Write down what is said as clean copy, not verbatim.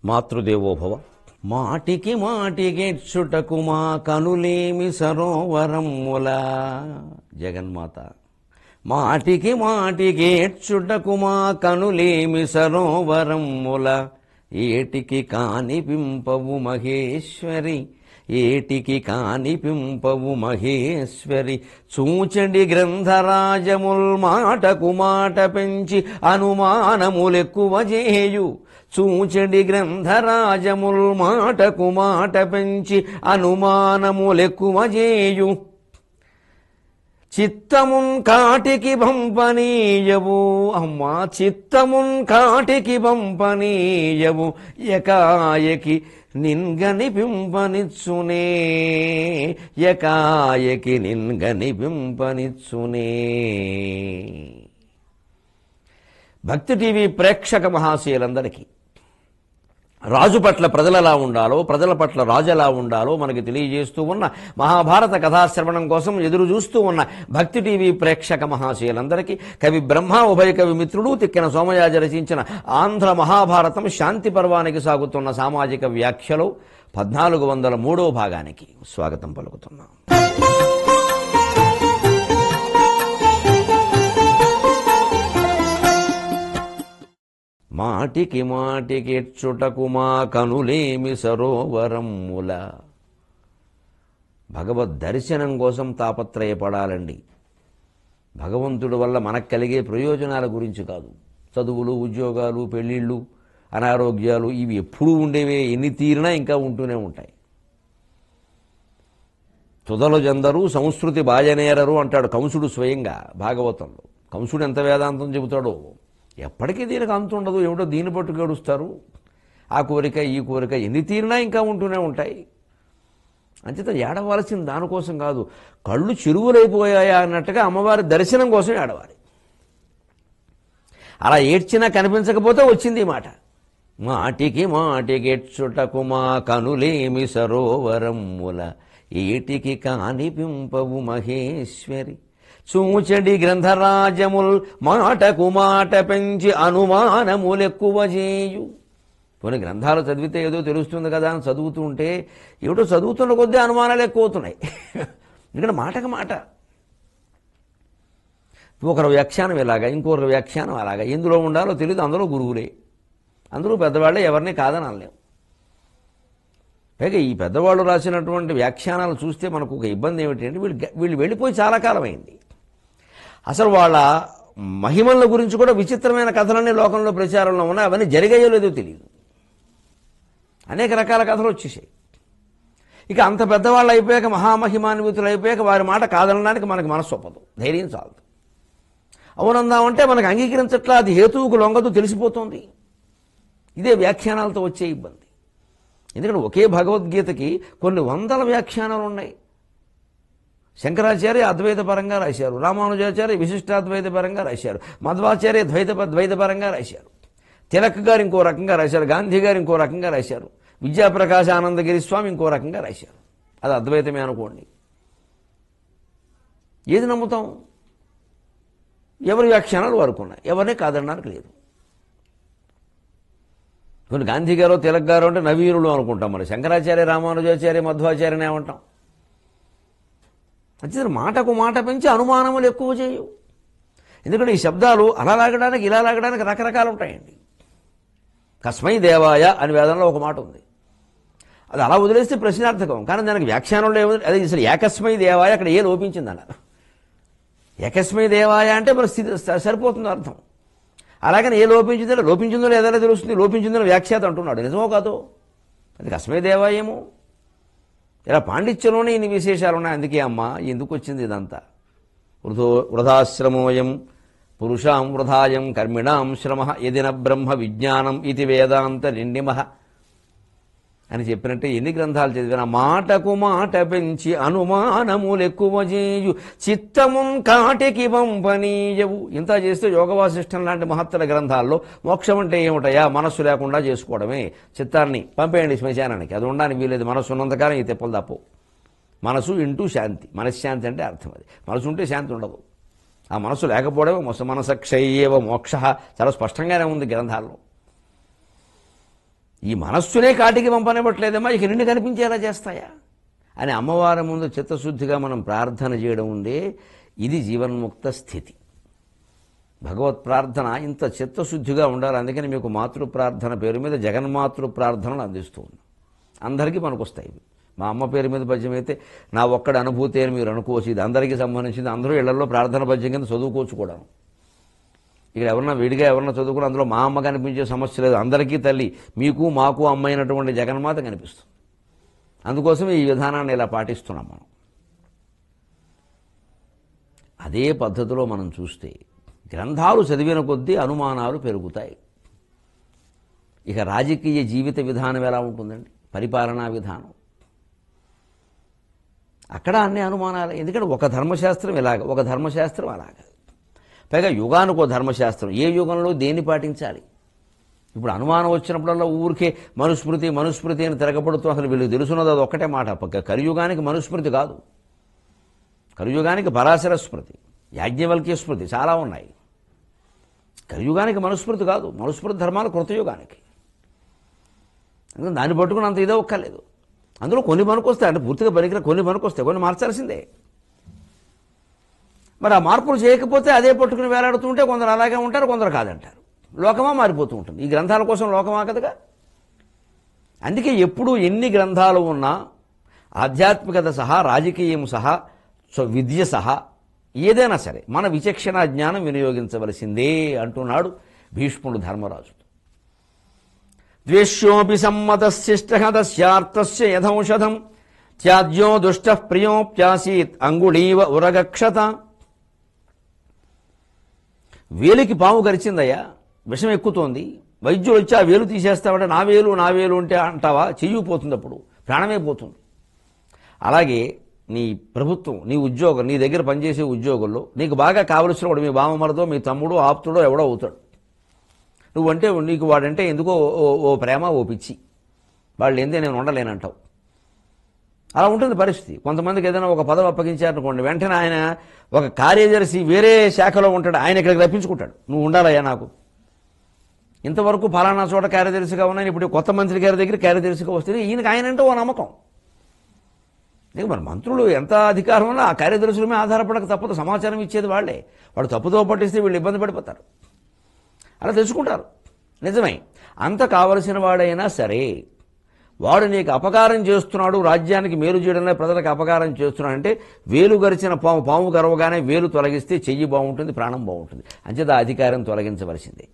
మాతృదేవోభవ. మాటికి మాటికేర్చుటకు మా కనులేమి సరోవరముల. జగన్మాత. మాటికి మాటికేర్చుటకు మా కనులేమి సరోవరముల. ఏటికి కానిపింపవు మహేశ్వరి, ఏటికి కానిపింపవు మహేశ్వరి. చూచడి గ్రంథరాజముల్ మాటకు మాట పెంచి అనుమానములెక్కువ చేయు. చూచడి గ్రంథరాజముల్ మాటకు మాట పెంచి అనుమానములెక్కువ చేయు. చిత్తమున్ కాటికి పంపనీయవు. అమ్మా, చిత్తమున్ కాటికి పంపనీయవు. ఎకాయకి నిన్గనిపింపనిచ్చునే, ఎకాయకి నిన్గనిపింపనిచ్చునే. భక్తి టీవీ ప్రేక్షక మహాశయులందరికీ రాజు పట్ల ప్రజలెలా ఉండాలో, ప్రజల పట్ల రాజు ఎలా ఉండాలో మనకి తెలియజేస్తూ ఉన్న మహాభారత కథాశ్రవణం కోసం ఎదురు చూస్తూ ఉన్న భక్తి టీవీ ప్రేక్షక మహాశయులందరికీ కవి బ్రహ్మ, ఉభయ కవి మిత్రుడు తిక్కిన సోమయాజి రచించిన ఆంధ్ర మహాభారతం శాంతి పర్వానికి సాగుతున్న సామాజిక వ్యాఖ్యలో 1403వ భాగానికి స్వాగతం పలుకుతున్నాం. మాటికి మాటికెచ్చుటకు మా కనులేమి సరోవరముల. భగవద్ దర్శనం కోసం తాపత్రయపడాలండి. భగవంతుడి వల్ల మనకు కలిగే ప్రయోజనాల గురించి కాదు. చదువులు, ఉద్యోగాలు, పెళ్ళిళ్ళు, అనారోగ్యాలు ఇవి ఎప్పుడూ ఉండేవే. ఎన్ని తీరినా ఇంకా ఉంటూనే ఉంటాయి. తుదలు జందరు సంస్కృతి బాజనేరరు అంటాడు కంసుడు స్వయంగా భాగవతంలో. కంసుడు ఎంత వేదాంతం చెబుతాడో. ఎప్పటికీ దీనికి అంత ఉండదు. ఏమిటో దీన్ని పట్టు గడుస్తారు. ఆ కోరిక ఈ కోరిక ఎన్ని తీరినా ఇంకా ఉంటూనే ఉంటాయి. అంచేత ఏడవలసింది దానికోసం కాదు. కళ్ళు చెరువులైపోయాయా అన్నట్టుగా అమ్మవారి దర్శనం కోసం ఏడవాలి. అలా ఏడ్చినా కనిపించకపోతే వచ్చింది ఈ మాట. మాటికి మాటికెచ్చుటకు మా కనులేమి సరోవరముల. ఏటికి కానిపింపవు మహేశ్వరి. చూచడి గ్రంథరాజముల్ మాటకు మాట పెంచి అనుమానములెక్కువ చేయు. కొన్ని గ్రంథాలు చదివితే ఏదో తెలుస్తుంది కదా అని చదువుతూ ఉంటే ఏమిటో చదువుతున్న కొద్దీ అనుమానాలు ఎక్కువ అవుతున్నాయి. ఎందుకంటే మాటకు మాట. ఒకరు వ్యాఖ్యానం ఇలాగా, ఇంకొకరు వ్యాఖ్యానం అలాగా. ఎందులో ఉండాలో తెలియదు. అందులో గురువులే, అందరూ పెద్దవాళ్ళే, ఎవరిని కాదని అనలేం. పైగా ఈ పెద్దవాళ్ళు రాసినటువంటి వ్యాఖ్యానాలు చూస్తే మనకు ఒక ఇబ్బంది ఏమిటంటే వీళ్ళు వెళ్ళిపోయి చాలా కాలం అయింది. అసలు వాళ్ళ మహిమల గురించి కూడా విచిత్రమైన కథలన్నీ లోకంలో ప్రచారంలో ఉన్నాయి. అవన్నీ జరిగాయో లేదో తెలియదు. అనేక రకాల కథలు వచ్చేసాయి. ఇక అంత పెద్దవాళ్ళు అయిపోయాక, మహామహిమాన్వితులు అయిపోయాక వారి మాట కాదనడానికి మనకు మనసు ఒప్పదు, ధైర్యం చాలదు. అవునందామంటే మనకు అంగీకరించట్లా, అది హేతువుకు లొంగదు, తెలిసిపోతుంది. ఇదే వ్యాఖ్యానాలతో వచ్చే ఇబ్బంది. ఎందుకంటే ఒకే భగవద్గీతకి కొన్ని వందల వ్యాఖ్యానాలు ఉన్నాయి. శంకరాచార్య అద్వైత పరంగా రాశారు, రామానుజాచార్య విశిష్టాద్వైత పరంగా రాశారు, మధ్వాచార్య ద్వైత పరంగా రాశారు, తిలక్ గారు ఇంకో రకంగా రాశారు, గాంధీ గారు ఇంకో రకంగా రాశారు, విద్యాప్రకాశ ఆనందగిరి స్వామి ఇంకో రకంగా రాశారు. అది అద్వైతమే అనుకోండి. ఏది నమ్ముతాం? ఎవరి వ్యాఖ్యానాలు వారుకున్నాయి, ఎవరినే కాదనడానికి లేదు. కొన్ని గాంధీ గారు, తిలక్ గారు అంటే నవీనులు అనుకుంటాం. మరి శంకరాచార్య, రామానుజాచార్య, మధ్వాచార్యని ఏమంటాం? అంటే మాటకు మాట పెంచి అనుమానములు ఎక్కువ చేయు. ఎందుకంటే ఈ శబ్దాలు అలా లాగడానికి ఇలా లాగడానికి రకరకాలు ఉంటాయండి. కస్మై దేవాయ అని వేదంలో ఒక మాట ఉంది. అది అలా వదిలేస్తే ప్రశ్నార్థకం. కానీ దానికి వ్యాఖ్యానంలో ఏముంది? అది అసలు ఏకస్మై దేవాయ, అక్కడ ఏ లోపించింది అన్నారు. ఏకస్మై దేవాయ అంటే మన స్థితి సరిపోతుంది అర్థం. అలాగని ఏ లోపించిందో లేదో తెలుస్తుంది. లోపించిందని వ్యాఖ్యాత అంటున్నాడు. నిజమో కాదో? అది కస్మై దేవాయేమో. ఇలా పాండిత్యంలోనే ఇన్ని విశేషాలు ఉన్నాయి. అందుకే అమ్మ ఎందుకు వచ్చింది ఇదంతా? వృధాశ్రమోయం పురుషాం వృధాయం కర్మిణాం శ్రమ యదిన బ్రహ్మ విజ్ఞానం ఇది వేదాంత నిండిమః అని చెప్పినట్టే ఎన్ని గ్రంథాలు చదివినా మాటకు మాట పెంచి అనుమానములెక్కువ చేయు. చిత్తమున్ కాటికి పంపనీయవు. ఇంత చేస్తే యోగవాసిష్టం లాంటి మహత్తర గ్రంథాల్లో మోక్షం అంటే ఏమిటయా? మనస్సు లేకుండా చేసుకోవడమే. చిత్తాన్ని పంపేయండి శ్మశానానికి. అది ఉండడానికి వీలేదు. మనస్సు ఉన్నంతకాలం ఈ తెప్పలు తప్పవు. మనసు ఇంటూ శాంతి. మనశ్శాంతి అంటే అర్థం అది. మనసు ఉంటే శాంతి ఉండదు. ఆ మనసు లేకపోవడమే మనస క్షయేవ మోక్ష. చాలా స్పష్టంగానే ఉంది గ్రంథాల్లో. ఈ మనస్సునే కాటికి పంపనివ్వట్లేదమ్మా, ఇక నిన్ను కనిపించేలా చేస్తాయా అని అమ్మవారి ముందు చిత్తశుద్ధిగా మనం ప్రార్థన చేయడం ఉందే, ఇది జీవన్ముక్త స్థితి. భగవత్ ప్రార్థన ఇంత చిత్తశుద్ధిగా ఉండాలి. అందుకని మీకు మాతృ ప్రార్థన పేరు మీద జగన్మాతృ ప్రార్థనలు అందిస్తూ ఉన్నాం. అందరికీ పనికొస్తాయి. మా అమ్మ పేరు మీద పద్యం అయితే నా ఒక్కడి అనుభూతి అని మీరు అనుకోవచ్చు. ఇది అందరికీ సంబంధించింది. అందరూ ఇళ్లలో ప్రార్థన పద్యం కింద చదువుకోవచ్చు కూడా. ఇక్కడ ఎవరన్నా విడిగా ఎవరన్నా చదువుకుని అందులో మా అమ్మ కనిపించే సమస్య లేదు. అందరికీ తల్లి, మీకు మాకు అమ్మ అయినటువంటి జగన్మాత కనిపిస్తుంది. అందుకోసం ఈ విధానాన్ని ఇలా పాటిస్తున్నాం మనం. అదే పద్ధతిలో మనం చూస్తే గ్రంథాలు చదివిన కొద్దీ అనుమానాలు పెరుగుతాయి. ఇక రాజకీయ జీవిత విధానం ఎలా ఉంటుందండి, పరిపాలనా విధానం, అక్కడ అన్ని అనుమానాలు. ఎందుకంటే ఒక ధర్మశాస్త్రం ఇలాగ, ఒక ధర్మశాస్త్రం అలాగ, పైగా యుగానికో ధర్మశాస్త్రం. ఏ యుగంలో దేన్ని పాటించాలి? ఇప్పుడు అనుమానం వచ్చినప్పుడల్లా ఊరికే మనుస్మృతి మనుస్మృతి అని తిరగబడుతూ అసలు వీళ్ళకి తెలుసున్నది అది ఒక్కటే మాట. కలియుగానికి మనుస్మృతి కాదు, కలియుగానికి పరాశర స్మృతి, యాజ్ఞవల్క్య స్మృతి చాలా ఉన్నాయి. కలియుగానికి మనుస్మృతి కాదు. మనుస్మృతి ధర్మాలు కృతయుగానికి. దాన్ని పట్టుకుని అంత ఇదే ఒక్కలేదు. అందులో కొన్ని పనికొస్తాయి, అంటే పూర్తిగా పనికిరా కొన్ని పనికొస్తాయి, కొన్ని మార్చాల్సిందే. మరి ఆ మార్పులు చేయకపోతే అదే పట్టుకుని వేలాడుతుంటే కొందరు అలాగే ఉంటారు, కొందరు కాదంటారు. లోకమా మారిపోతూ ఉంటుంది. ఈ గ్రంథాల కోసం లోకమా కదగా. అందుకే ఎప్పుడు ఎన్ని గ్రంథాలు ఉన్నా ఆధ్యాత్మికత సహా, రాజకీయం సహా, విద్య సహా ఏదైనా సరే మన విచక్షణ జ్ఞానం వినియోగించవలసిందే అంటున్నాడు భీష్ముడు ధర్మరాజు. ద్వేష్యోపి సమ్మతశిష్టహతస్యార్థస్య యథౌషధం త్యాజ్యో దుష్టః ప్రియోప్యాసీత్ అంగుళీవ ఉరగక్షత. వేలికి పాము గరిచిందయ్యా, విషం ఎక్కుతోంది, వైద్యుడు వచ్చి ఆ వేలు తీసేస్తామంటే నా వేలు అంటే అంటావా? చెయ్యిపోతుంది, అప్పుడు ప్రాణమే పోతుంది. అలాగే నీ ప్రభుత్వం, నీ ఉద్యోగం, నీ దగ్గర పనిచేసే ఉద్యోగుల్లో నీకు బాగా కావలసిన వాడు మీ బావమరదో మీ తమ్ముడు ఆప్తుడో ఎవడో అవుతాడు. నువ్వంటే నీకు వాడంటే ఎందుకో ఓ ప్రేమ, ఓ పిచ్చి, వాళ్ళు ఏందే నేను ఉండలేనంటావు. అలా ఉంటుంది పరిస్థితి. కొంతమందికి ఏదైనా ఒక పదవి అప్పగించారనుకోండి, వెంటనే ఆయన ఒక కార్యదర్శి వేరే శాఖలో ఉంటాడు, ఆయన ఇక్కడికి రప్పించుకుంటాడు, నువ్వు ఉండాలయ్యా నాకు. ఇంతవరకు ఫలానా చోట కార్యదర్శిగా ఉన్నాను, ఇప్పుడు కొత్త మంత్రి గారి దగ్గర కార్యదర్శిగా వస్తే ఈయనకి ఆయనంటే ఓ నమ్మకం. మరి మంత్రులు ఎంత అధికారం ఉన్నా ఆ కార్యదర్శుల మీద ఆధారపడక తప్పదు. సమాచారం ఇచ్చేది వాళ్ళే. వాడు తప్పుతో పట్టిస్తే వీళ్ళు ఇబ్బంది పడిపోతారు. అలా తెలుసుకుంటారు. నిజమే, అంత కావలసిన వాడైనా సరే వాడు నీకు అపకారం చేస్తున్నాడు, రాజ్యానికి మేలు చేయడంలో ప్రజలకు అపకారం చేస్తున్నాడు అంటే వేలు గరిచిన పాము గరవగానే వేలు తొలగిస్తే చెయ్యి బాగుంటుంది, ప్రాణం బాగుంటుంది. అంచేత ఆ అధికారం తొలగించవలసిందే.